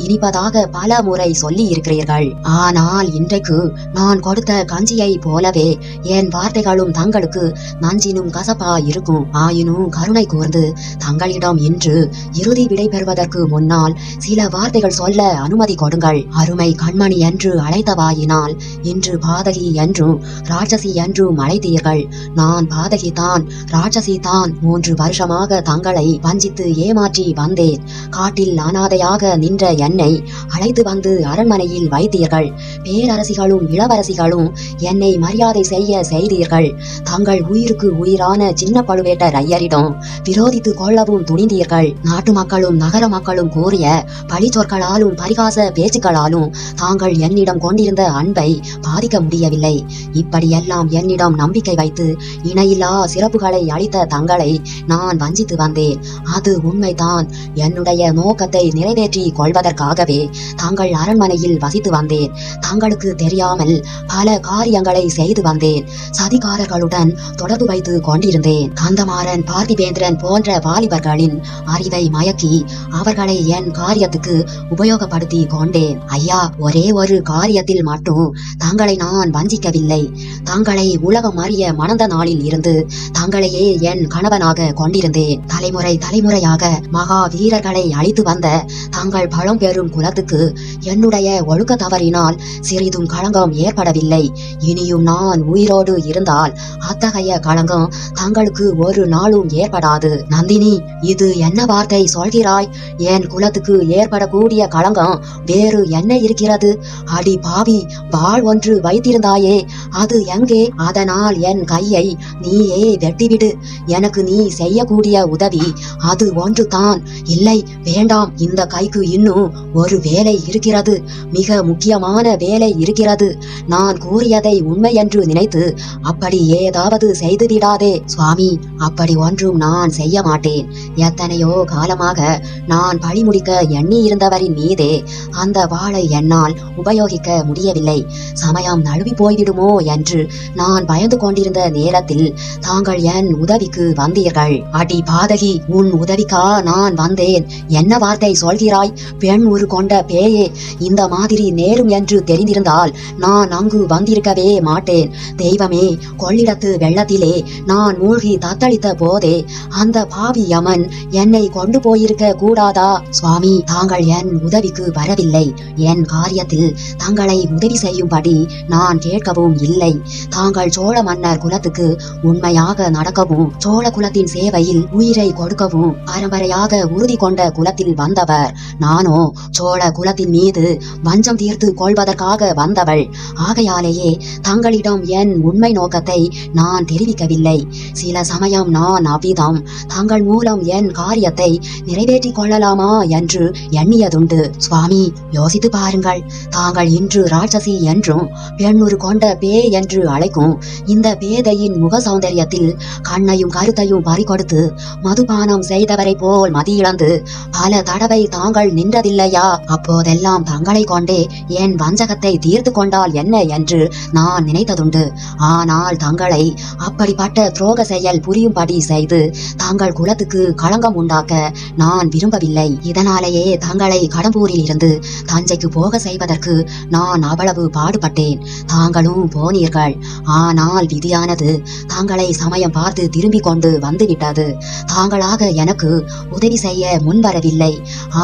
[SPEAKER 1] இனிப்பதாக பல முறை சொல்லி இருக்கிறீர்கள். ஆனால் இன்றைக்கு நான் கொடுத்த கஞ்சியை போலவே என் வார்த்தைகளும் தங்களுக்கு நஞ்சினும் கசப்பா இருக்கும். ஆயினும் கருணை கூர்ந்து தங்களிடம் இன்று இறுதி விடை பெறுவதற்கு முன்னால் சில வார்த்தைகள் சொல்ல அனுமதி கொடுங்கள். அருமை கண்மணி என்று அழைத்தவாயினால் இன்று பாதகி என்றும் ராட்சசி என்றும் அழைத்தீர்கள். நான் பாதகி தான், ராட்சசி தான். 3 வருஷமாக தங்களை வஞ்சித்து ஏமாற்றி வந்தேன். காட்டில் அனாதையாக நின்ற என்னை அழைத்து வந்து அரண்மனையில் வைத்தீர்கள். பேரரசிகளும் இளவரசிகளும் என்னை மரியாதை செய்ய செய்தீர்கள். தங்கள் உயிருக்கு உயிரான சின்ன பழுவேட்டரையரிடம் விரோதித்து கொள்ளவும் துணிந்தீர்கள். நாட்டு மக்களும் நகர மக்களும் கூறிய பழி சொற்களாலும் பரிகாச பேச்சுக்களாலும் தாங்கள் என்னிடம் கொண்டிருந்த அன்பை பாதிக்க முடியவில்லை. இப்படியெல்லாம் என்னிடம் நம்பிக்கை வைத்து இணையில்லா சிறப்புகளை அளித்த தங்களை நான் வஞ்சித்து வந்தேன். அது உண்மைதான். என்னுடைய நோக்கத்தை நிறைவேற்றி கொள்வதற்காகவே தங்கள் அரண்மனையில் வசித்து வந்தேன். தங்களுக்கு தெரியாமல் பல காரியங்களை செய்து வந்தேன். சதிகாரர்களுடன் தொடர்பு வைத்து கொண்டிருந்தேன். கந்தமாறன், பார்த்திபேந்திரன் போன்ற வாலிபர்களின் அறிவை மயக்கி அவர்களை என் காரியத்துக்கு உபயோகப்படுத்தி கொண்டேன். ஐயா, ஒரே ஒரு காரியத்தில் மட்டும் தங்களை நான் வஞ்சிக்கவில்லை. தங்களை உலகம் அறிய மணந்த நாளில் இருந்து தங்களையே என் கணவனாக கொண்டிருந்தேன். தலைமுறையாக மகா வீரர்களை அழித்து வந்த தங்கள் பழம் பெறும் குலத்துக்கு என்னுடைய ஒழுக்க தவறினால் சிறிதும் களங்கம் ஏற்படவில்லை. இனியும் நான் உயிரோடு இருந்தால் அத்தகைய களங்கம் தங்களுக்கு ஒரு நாளும் ஏற்படாது. நந்தினி, இது என்ன வார்த்தை சொல்கிறாய்? என் குலத்துக்கு ஏற்படக்கூடிய களங்கம் வேறு என்ன இருக்கிறது? அடி பாவி, வாள் ஒன்று வைத்திருந்தாயே, அது எங்கே? அதனால் என் கையை நீயே வெட்டிவிடு. எனக்கு நீ செய்யக்கூடிய உதவி அது ஒன்று தான். இல்லை, வேண்டாம், இந்த கைக்கு இன்னும் ஒரு வேலை இருக்கிறது, மிக முக்கியமான வேலை இருக்கிறது. நான் கூறியதை உண்மை என்று நினைத்து அப்படி ஏதாவது செய்து விடாதே. சுவாமி, அப்படி ஒன்றும் நான் செய்ய மாட்டேன். எத்தனையோ காலமாக நான் பழி முடிக்க எண்ணி இருந்தவரின் மீதே அந்த வாளை என்னால் உபயோகிக்க முடியவில்லை. சமயம் நழுவி போய்விடுமோ என்று நான் பயந்து கொண்டிருந்த நேரத்தில் தாங்கள் என் உதவிக்கு வந்தீர்கள். அடி பாதகி, உன் உதவிக்கா நான் வந்தேன். என்ன வார்த்தை சொல்கிறாய்? பெண் உரு கொண்ட பேயே, இந்த மாதிரி நேரும் என்று தெரிந்திருந்தால் நான் அங்கு வந்திருக்கவே மாட்டேன். தெய்வமே, கொள்ளிடத்து வெள்ளத்திலே நான் மூழ்கி தத்தளித்த போதே அந்த பாவி யமன் என்னை கொண்டு போயிருக்க கூடாதா? சுவாமி, தாங்கள் என் உதவிக்கு வரவில்லை. என் காரியத்தில் தங்களை உதவி செய்யும்படி நான் கேட்கவும் இல்லை. தாங்கள் சோழ மன்னர் குலத்துக்கு உண்மையாக நடக்கவும் சோழ குலத்தின் சேவையில் உயிரை கொடுக்கவும் பரம்பரையாக உறுதி கொண்ட குலத்தில் வந்தவர். நானோ சோழ குலத்தின் மீது வஞ்சம் தீர்த்து கொள்வதற்காக வந்தவள். ஆகையாலேயே தங்களிடம் என் உண்மை நோக்கத்தை நான் தெரிவிக்கவில்லை. சில சமயம் நான் அவ்விதம் தங்கள் மூலம் என் காரியத்தை நிறைவேற்றிக் கொள்ளலாமா என்று எண்ணியதுண்டு. சுவாமி, யோசித்து பாருங்கள். தாங்கள் இன்று ராட்சசி என்றும் பெண்ணுரு கொண்ட பே என்று அழைக்கும் இந்த பேதையின் முக சௌந்தரியத்தில் கண்ணையும் கருத்தையும் பறிகொடுத்து மதுபானம் செய்தவரை போல் மதியிழந்து பல தடவை தாங்கள் நின்றதில்லையா? அப்போதெல்லாம் தங்களை கொண்டே என் வஞ்சகத்தை தீர்த்து கொண்டால் என்ன என்று நான் நினைத்ததுண்டு. ஆனால் தங்களை அப்படிப்பட்ட துரோக செயல் புரியும்படி செய்து தாங்கள் குலத்துக்கு களங்கம் உண்டாக்க நான் விரும்பவில்லை. இதனாலேயே தங்களை கடம்பூரில் இருந்து தஞ்சைக்கு போக செய்வதற்கு நான் அவ்வளவு பாடுபட்டேன். தாங்களும் போனீர்கள். ஆனால் விதியானது தங்களை சமயம் பார்த்து திரும்பி கொண்டு வந்துவிட்டது. தாங்களாக எனக்கு உதவி செய்ய முன்வரவில்லை.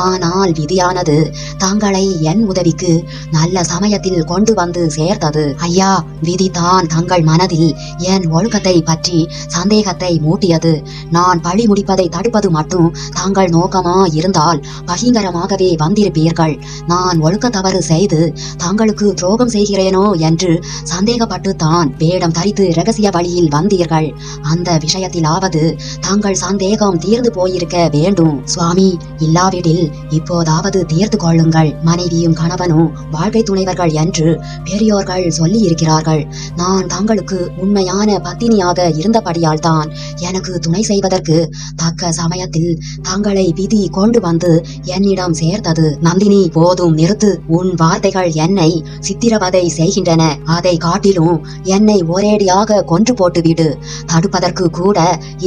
[SPEAKER 1] ஆனால் விதியானது தங்களை என் உதவிக்கு நல்ல சமயத்தில் கொண்டு வந்து சேர்த்தது. ஐயா, விதிதான் தங்கள் மனதில் என் ஒழுக்கத்தை பற்றி சந்தேகத்தை மூட்டியது. நான் பழி முடிப்பதை தடுப்பது மட்டும் தங்கள் நோக்கமா இருந்தால் பகிங்கரமாகவே வந்திருப்பீர்கள். நான் ஒழுக்க தவறு செய்து தங்களுக்கு துரோகம் செய்கிறேனோ என்று சந்தேகப்பட்டு தான் வேடம் தரித்து இரகசிய வழியில் வந்தீர்கள். அந்த விஷயத்திலாவது தங்கள் சந்தேகம் தீர்ந்து போயிருக்க வேண்டும். சுவாமி, இல்லாவிடில் இப்போதாவது தீர்த்து கொள்ளுங்கள். மனைவியும் கணவனும் வாழ்க்கை துணைவர்கள் என்று பெரியோர்கள் சொல்லி இருக்கிறார்கள். நான் தங்களுக்கு உண்மையான பத்தினியாக இருந்தபடியால் தான் எனக்கு துணை செய்வதற்கு தக்க சமயத்தில் தங்களை விதி கொண்டு வந்து என்னிடம் சேர்த்தது. நந்தினி, போதும், நிறுத்து. உன் வார்த்தைகள் என்னை சித்திரவதை செய்கின்றன. அதை காட்டிலும் என்னை ஒரேடியாக கொன்று போட்டுவிடு. தடுப்பதற்கு கூட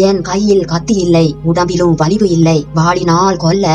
[SPEAKER 1] என் கையில் கத்தி இல்லை, உடம்பிலும் வலிவு இல்லை. வாளினால் கொல்ல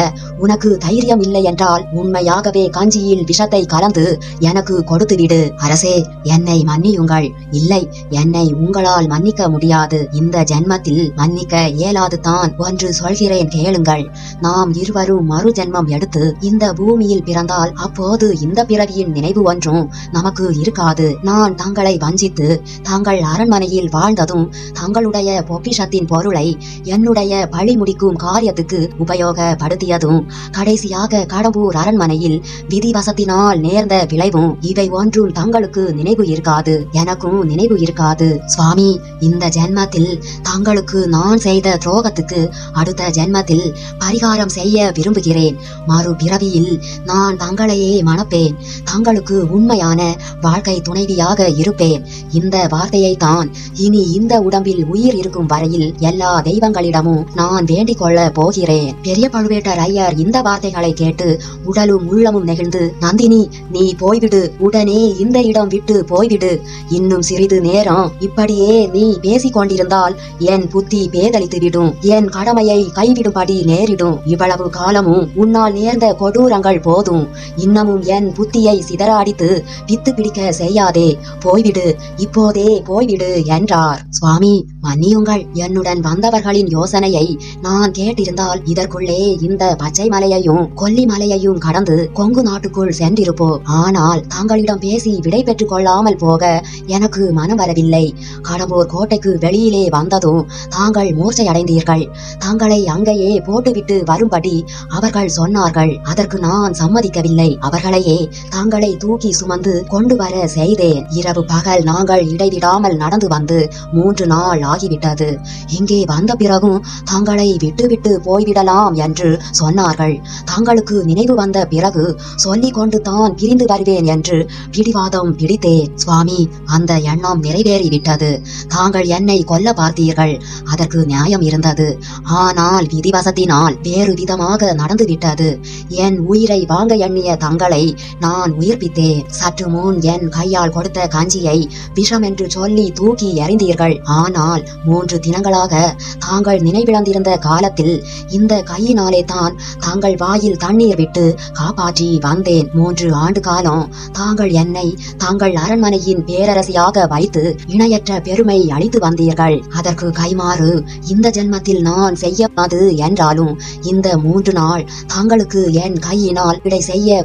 [SPEAKER 1] உனக்கு தைரியம் இல்லை என்றால் உண்மையாகவே கஞ்சியில் விஷத்தை கலந்து எனக்கு கொடுத்துவிடு. அரசே, என்னை மன்னியுங்கள். இல்லை, என்னை உங்களால் மன்னிக்க முடியாது. இந்த ஜென்மத்தில் மன்னிக்க இயலாது தான். ஒன்று சொல்கிறேன், கேளுங்கள். நாம் இருவரும் மறு ஜென்மம் எடுத்து இந்த பூமியில் பிறந்தால் அப்போது இந்த பிறவியின் நினைவு ஒன்றும் நமக்கு இருக்காது. நான் தங்களை வஞ்சித்து தங்கள் அரண்மனையில் வாழ்ந்ததும் தங்களுடைய பொக்கிஷத்தின் பொருளை என்னுடைய பழி முடிக்கும் காரியத்துக்கு உபயோகப்படுத்தியதும் கடைசியாக கடம்பூர் அரண்மனையில் விதிவசத்தினால் நேர்ந்த விளைவும் இவை ஒன்றும் தங்களுக்கு நினைவு இருக்காது, எனக்கும் நினைவு இருக்காது. சுவாமி, இந்த ஜென்மத்தில் தங்களுக்கு நான் செய்த துரோகத்துக்கு அடுத்த ஜென்மத்தில் பரிகாரம் செய்ய விரும்புகிறேன். மறு பிறவியில் நான் தங்களையே மணப்பேன். தங்களுக்கு உண்மையான வாழ்க்கை துணைவியாக இருப்பேன். இந்த வார்த்தையை தான் இனி இந்த உடம்பில் உயிர் இருக்கும் வரையில் எல்லா தெய்வங்களிடமும் நான் வேண்டிக் கொள்ள போகிறேன். பெரிய பழுவேட்டரையர் இந்த வார்த்தைகளை கேட்டு உடலும் உள்ளமும் நெகிழ்ந்து, நந்தினி, நீ போய்விடு. உடனே இந்த இடம் விட்டு போய்விடு. இன்னும் சிறிது நேரம் இப்படியே நீ பேசிக் கொண்டிருந்தால் என் புத்தி பேதலித்து விடும். என் கடமையை கைவிடும்படி நேரிடும். இவ்வளவு காலமும் உன்னால் நேர்ந்த கொடூரங்கள் போதும். இன்னமும் என் புத்தியை சிதற அடித்து பித்து பிடிக்க செய்யாதே. போய்விடு, இப்போதே போய்விடு என்றார். சுவாமி, மன்னியுங்கள். என்னுடன் வந்தவர்களின் யோசனையை நான் கேட்டிருந்தால் இதற்குள்ளே இந்த பச்சை மலையையும் கொல்லி மலையையும் கடந்து கொங்கு நாட்டுக்குள் சென்றிருப்போம். ஆனால் தங்களிடம் பேசி விடை பெற்றுக் கொள்ளாமல் போக எனக்கு மனம் வரவில்லை. கடம்பூர் கோட்டைக்கு வெளியிலே வந்ததும் தாங்கள் மூர்ச்சை அடைந்தீர்கள். தங்களை அங்கேயே போட்டுவிட்டு வரும்படி அவர்கள் சொன்னார்கள். அதற்கு நான் சம்மதிக்கவில்லை. அவர்களையே தங்களை தூக்கி சுமந்து கொண்டு வர செய்தேன். இரவு பகல் நாங்கள் இடைவிடாமல் நடந்து வந்து 3 நாள் ஆகிவிட்டது. இங்கே வந்த பிறகும் தங்களை விட்டுவிட்டு போய்விடலாம் என்று சொன்னார்கள். தங்களுக்கு நினைவு வந்த பிறகு சொல்லிக் கொண்டு தான் பிரிந்து வருவேன் என்று பிடிவாதம் பிடித்தேன். சுவாமி, அந்த எண்ணம் நிறைவேறிவிட்டது. தாங்கள் என்னை கொல்ல பார்த்தீர்கள், அதற்கு நியாயம் இருந்தது. ஆனால் விதிவசத்தினால் வேறு விதமாக நடந்துவிட்டது. என் உயிரை வாங்க எண்ணிய தங்களை நான் உயிர்ப்பித்தேன். சற்று முன் என் கையால் கொடுத்த கஞ்சியை விஷம் என்று சொல்லி தூக்கி எறிந்தீர்கள். ஆனால் 3 தினங்களாக தாங்கள் நினைவிழந்திருந்த காலத்தில் இந்த கையினாலே தான் தாங்கள் வாயில் தண்ணீர் விட்டு காப்பாற்றி வந்தேன். 3 ஆண்டு காலம் தாங்கள் என்னை தாங்கள் அரண்மனையின் பேரரசியாக வைத்து இணையற்ற பெருமை அளித்து வந்தீர்கள். அதற்கு கைமாறு இந்த ஜென்மத்தில் நான் செய்யாது என்றாலும் இந்த 3 நாள் தங்களுக்கு என் கையினால் விடை செய்ய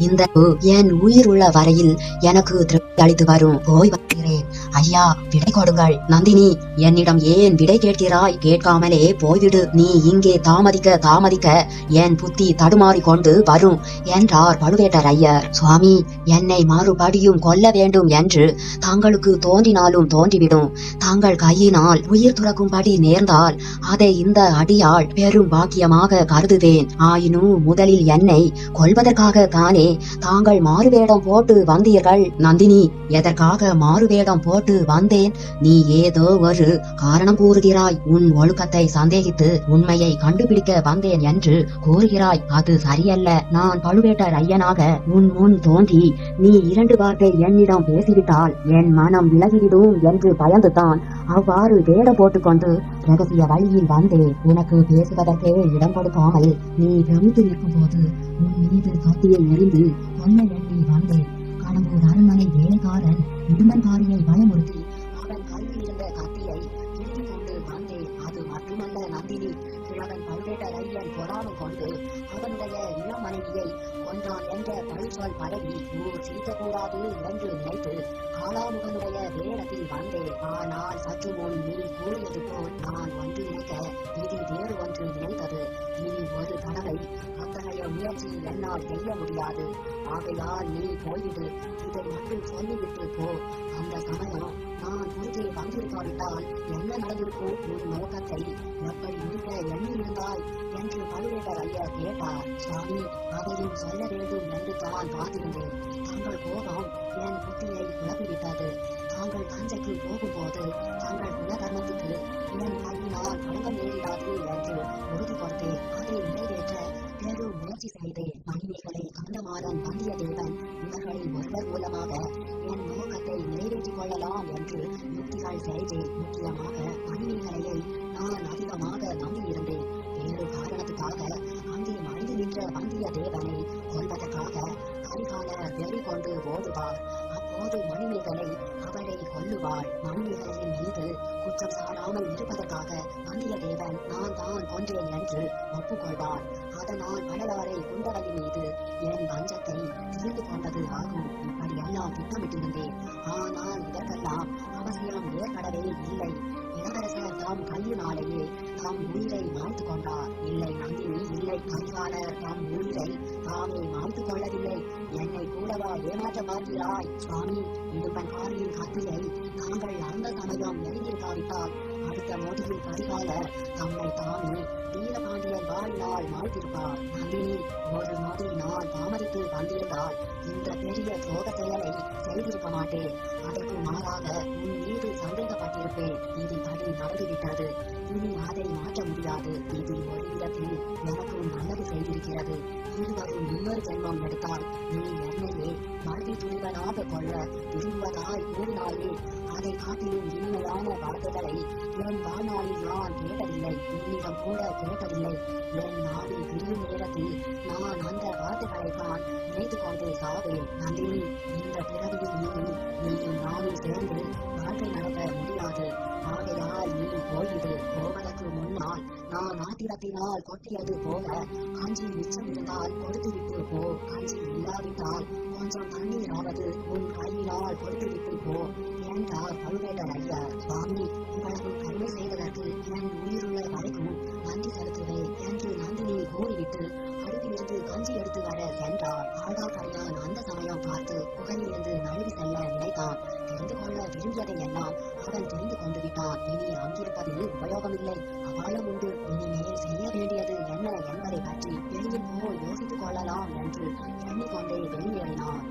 [SPEAKER 1] இந்த என் உயிர் உள்ள வரையில் எனக்கு திருப்தி அளித்து வரும். போய் வருகிறேன். ஐயா, விடை கொடுங்கள். நந்தினி, என்னிடம் ஏன் விடை கேட்கிறாய்? கேட்காமலே போய்விடு. நீ இங்கே தாமதிக்க என் புத்தி தடுமாறி கொண்டு வரும் என்றார் பழுவேட்டரையர். சுவாமி, என்னை மறுபடியும் கொல்ல வேண்டும் என்று தங்களுக்கு தோன்றினாலும் தோன்றிவிடும். தங்கள் கையினால் உயிர் துறக்கும்படி நேர்ந்தால் அதை இந்த அடியாள் பெரும் பாக்கியமாக கருதுவேன். ஆயினும் முதலில் என்னை கொல்வதற்காக தானே தாங்கள் மாறுவேடம் போட்டு வந்தீர்கள். நந்தினி, எதற்காக மாறுவேடம் போட்டு வந்தேன்? நீ ஏதோ ஒரு காரணம் கூறுகிறாய். உன் ஒழுக்கத்தை சந்தேகித்து உண்மையை கண்டுபிடிக்க வந்தேன் என்று கூறுகிறாய். அது சரியல்ல. நான் பழுவேட்டரையனாக உன் முன் தோன்றி நீ 2 வார்த்தை என்னிடம் பேசிவிட்டால் என் மனம் விலகிவிடும் என்று பயந்துதான் அவ்வாறு வேடம் போட்டுக்கொண்டு ரகசிய வழியில் வந்தேன். உனக்கு பேசுவதற்கே இடம் கொடுக்காமல் நீ பிரமித்து நிற்கும் போது உன் மீது கத்தியை எறிந்து கொல்ல எண்ணி வந்தேன். கடம்பூர் அரண்மனை வேலைக்காரன் இடுமன்காரியை பயமுறுத்தி அவன் கையில் இருந்த கத்தியை திருடி கொண்டு வந்தேன். அது மட்டுமல்ல நந்தினி, கிழவன் பழுவேட்டரையன் பொறாமை கொண்டு அவனுடைய இளம் மனைவியை கொன்றான் என்ற பழிச்சொல் பரவி ஊர் சிரிக்கக்கூடாது என்று நினைத்து காலாமுகனுடைய வேடத்தில் வந்தேன். ஆனால் சற்று முன் நீ கூறியது போல் நான் ஒன்று நினைக்க இது வேறு ஒன்று நினைத்தது. இனி ஒரு தடவை அத்தகைய முயற்சி என்னால் செய்ய முடியாது. ஆகையால் நீ போய்விடு. இதை மட்டும் சொல்லிவிட்டு போ. அந்த சமயம் நான் குறுக்கே வந்திருக்காவிட்டால் என்ன நடந்திருக்கும்? உன் நோக்கத்தை எப்படி முடிக்க எண்ணி இருந்தாய் என்று பழுவேட்டரையர் கேட்டார். சுவாமி, அதையும் சொல்ல வேண்டும் என்று தான் காத்திருந்தேன். தங்கள் கோபம் என் புத்தியை குழப்பிவிட்டது. தாங்கள் தஞ்சைக்கு போகும்போது தங்கள் குலதர்மத்துக்கு என் கையினால் களங்கம் நேரிடாது என்று உறுதி கொடுத்தேன். அதை நிறைவேற்ற பெரும் முயற்சி செய்தேன். மணிமேகலை, கந்தமாறன், வந்தியத்தேவன் இவர்களில் ஒருவர் மூலமாக என் நோக்கத்தை நிறைவேற்றிக் கொள்ளலாம் என்று யுக்திகள் செய்தேன். முக்கியமாக மணிமேகலையை நான் அதிகமாக நம்பியிருந்தேன். வேறு காரணத்துக்காக அங்கே மறைந்து நின்ற வந்தியத்தேவனை கொல்வதற்காக கரிகாலர் வெறி கொண்டு ஓடுவார். அப்போது மணிமேகலை அவரை கொல்லுவாள். மணிமேகலையின் மீது குற்றம் சாடாமல் இருப்பதற்காக வந்தியத்தேவன் நான் தான் கொன்றேன் என்று ஒப்புக்கொள்வார். அதனால் வள்ளலாரை குந்தவையின் மீது என் வஞ்சத்தை தீர்ந்து கொண்டது ஆகும். இப்படியெல்லாம் திட்டமிட்டிருந்தேன். ஆனால் இதற்கெல்லாம் அவசியம் ஏற்படவே இல்லை. இளவரசர் தாம் கையினாலேயே தாம் உயிரை மாய்த்து கொண்டார். இல்லை நந்தினி, இல்லை. கரிகாலர் தாம் உயிரை தாமே மாய்த்து கொள்ளவில்லை. என்னை கூடவா ஏமாற்ற பார்க்கிறாய்? சுவாமி, இடும்பன்காரியின் கத்தியை தாங்கள் அந்த சமயம் நெருங்கியிருக்காவிட்டால் அடுத்த நொடியில் கரிகாலர் தம்மை தாமே வீரபாண்டியன் வாழினால் மாய்த்திருப்பார். நந்தினி, ஒரு நொடி நான் தாமதித்து வந்திருந்தால் இந்த பெரிய சோக செயலை செய்திருக்க மாட்டேன். அதற்கு மாறாக உன் மீது சந்தேகப்பட்டிருப்பேன். இது படி நடந்துவிட்டது. இனி அதை மாற்ற முடியாது. இது ஒரு விதத்தில் எனக்கும் நல்லது செய்திருக்கிறது. இருவரும் இன்னொரு ஜென்மம் எடுத்தால் நீ என்னையே மறுபடி துணிவனாக கொள்ள விரும்புவதாய் கூறினாயே. அதை காட்டிலும் இனிமையான வார்த்தைகளை என் வாழ்நாளில் நான் கேட்டதில்லை. உன்னிடம் கூட கேட்டதில்லை. என் நாடு பிரியும் நேரத்தில் நான் அந்த வார்த்தைகளை தான் நினைத்துக் கொண்டு சாவேன். நந்தினி, இந்த பிறவியில் நீயும் நானும் சேர்ந்து வாழ்க்கை நடத்த முடியாது. ஆகையால் நீ போய்விடு. போவதற்கு முன்னால் நான் ஆத்திரத்தினால் கொட்டியது போல காஞ்சி மிச்சம் இருந்தால் கொடுத்துவிட்டு போ. காஞ்சி இல்லாவிட்டால் கொஞ்சம் தண்ணீராவது உன் கையினால் கொடுத்துவிட்டு போ என்றார் பழுவேட்டரையர். சுவாமி, இவ்வளவு கருணை செய்வதற்கு என் உயிருள்ள வரைக்கும் நன்றி செலுத்துவேன் என்று நந்தினி கூறிவிட்டு அடுப்பிலிருந்து கஞ்சி எடுத்து வர சென்றார். ஆழ்வார்க்கடியான் அந்த சமயம் பார்த்து புகையிலிருந்து நழுவி செல்ல நினைத்தான். தெரிந்து கொள்ள விரும்பியதை எல்லாம் அவன் தெரிந்து கொண்டு விட்டான். எண்ணினான். இனி அங்கிருப்பதில் உபயோகமில்லை, அபாயம் உண்டு. இனிமேல் செய்ய வேண்டியது என்ன என்பதை பற்றி வெளியில் போய் யோசித்துக் கொள்ளலாம் என்று எண்ணிக்கொண்டே வெளியேறினான்.